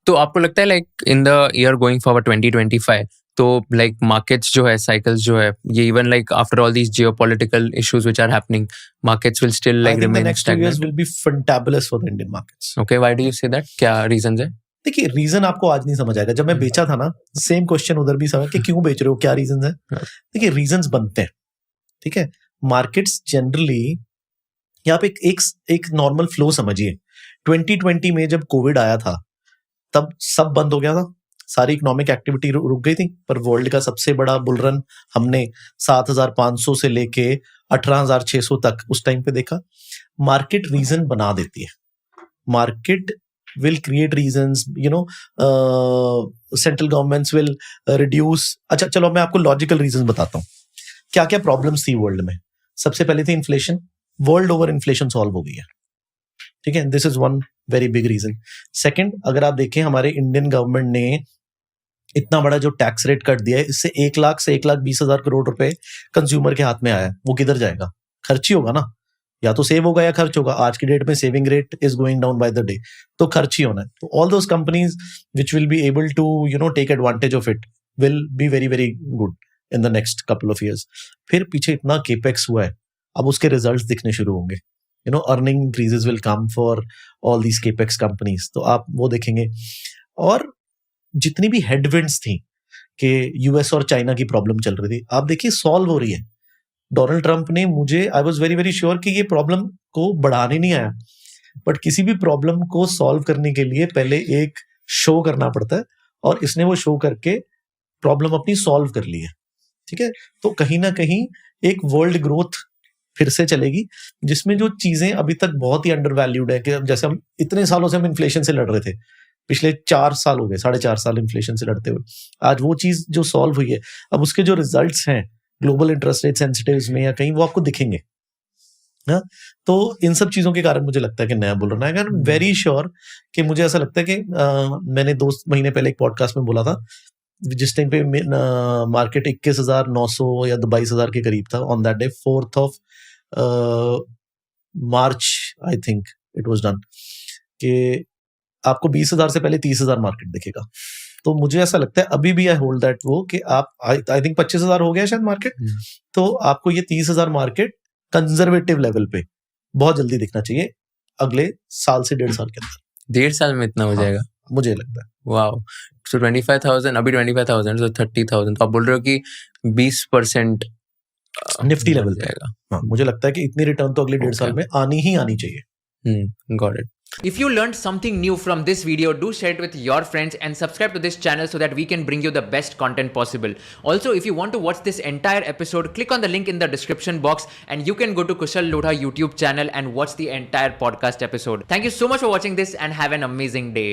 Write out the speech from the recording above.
तो आपको लगता है like in the year going forward 2025 तो लाइक मार्केट्स जो है साइकिल्स जो है ये even like after all these geopolitical issues which are happening markets will still I like think the remain next 2 years stagnant? will be fantabulous for the Indian markets. Okay, why do you say that? क्या reasons है? देखिए reason आपको आज नहीं समझ आएगा। जब मैं बेचा था ना, सेम क्वेश्चन उधर भी समझ कि क्यों बेच रहे हो, क्या रीजन है। देखिए रीजंस बनते हैं, ठीक है। मार्केट्स जनरली यहाँ पे एक नॉर्मल फ्लो समझिए। 2020 में जब कोविड आया था तब सब बंद हो गया था, सारी इकोनॉमिक एक्टिविटी रुक गई थी, पर वर्ल्ड का सबसे बड़ा बुल रन हमने 7,500 से लेके 18,600 तक उस टाइम पे देखा। मार्केट रीजन बना देती है, market will create reasons, central governments will reduce। अच्छा चलो मैं आपको लॉजिकल रीजन बताता हूँ क्या क्या प्रॉब्लम्स थी वर्ल्ड में। सबसे पहले थी inflation, world over inflation solve हो गई है, ठीक है, this is one very big reason. Second, अगर आप देखें हमारे इंडियन गवर्नमेंट ने इतना बड़ा जो टैक्स रेट कट दिया है, इससे 1 लाख से 1,20,000 करोड़ रुपए कंज्यूमर के हाथ में आया है। वो किधर जाएगा? खर्च ही होगा ना, या तो सेव होगा या खर्च होगा। आज की डेट में saving rate is going down by the day, तो खर्च ही होना है। तो all those companies which will be able to take advantage of it will be very very good in the next couple of years. फिर पीछे इतना capex हुआ है, अब उसके रिजल्ट्स दिखने शुरू होंगे। Earning increases will come for all these capex companies, तो आप वो देखेंगे। और जितनी भी हेडविंड्स थी कि यूएस और चाइना की प्रॉब्लम चल रही थी, आप देखिए सॉल्व हो रही है। डोनाल्ड ट्रंप ने I was very very sure कि ये प्रॉब्लम को बढ़ाने नहीं आया, बट किसी भी प्रॉब्लम को सॉल्व करने के लिए पहले एक शो करना पड़ता है, और इसने वो शो करके प्रॉब्लम अपनी सॉल्व कर ली है, ठीक है। तो कहीं ना कहीं एक वर्ल्ड ग्रोथ फिर से चलेगी, जिसमें जो चीजें अभी तक बहुत ही अंडर वैल्यूड है, कि जैसे हम इतने सालों से हम इन्फ्लेशन से लड़ रहे थे, पिछले 4 साल हो गए, 4.5 साल इन्फ्लेशन से लड़ते हुए, आज वो चीज जो सॉल्व हुई है, अब उसके जो रिजल्ट्स हैं ग्लोबल इंटरेस्ट रेट सेंसिटिव्स में या कहीं, वो आपको दिखेंगे। हाँ, तो इन सब चीजों के कारण मुझे लगता है कि नया बुल रन आएगा। वेरी श्योर कि मुझे ऐसा लगता है कि मैंने 2 महीने पहले एक पॉडकास्ट में बोला था, जिस टाइम पे मार्केट 21,900 या 22,000 के करीब था on that day 4th of March, I think it was done, कि आपको 20,000 से पहले 30,000 मार्केट दिखेगा। तो मुझे ऐसा लगता है अभी भी आई होल्ड दैट वो कि आप आई थिंक 25,000 हो गया शायद मार्केट, तो आपको ये 30,000 मार्केट कंजर्वेटिव लेवल पे बहुत जल्दी दिखना चाहिए, अगले साल से 1.5 साल के अंदर। 1.5 साल में इतना हो जाएगा? मुझे लगता है। वाओ, सो 25,000 अभी 25,000, सो 30,000, तो आप बोल रहे हो कि 20% निफ्टी लेवल जाएगा। हाँ, मुझे लगता है कि इतनी रिटर्न तो अगले 1.5 साल में आनी ही आनी चाहिए। Got it. If you learned something new from this video, do share it with your friends and subscribe to this channel so that we can bring you the best content possible. Also, if you want to watch this entire episode, click on the link in the description box and you can go to Kushal Lodha YouTube channel and watch the entire podcast episode. Thank you so much for watching this and have an amazing day.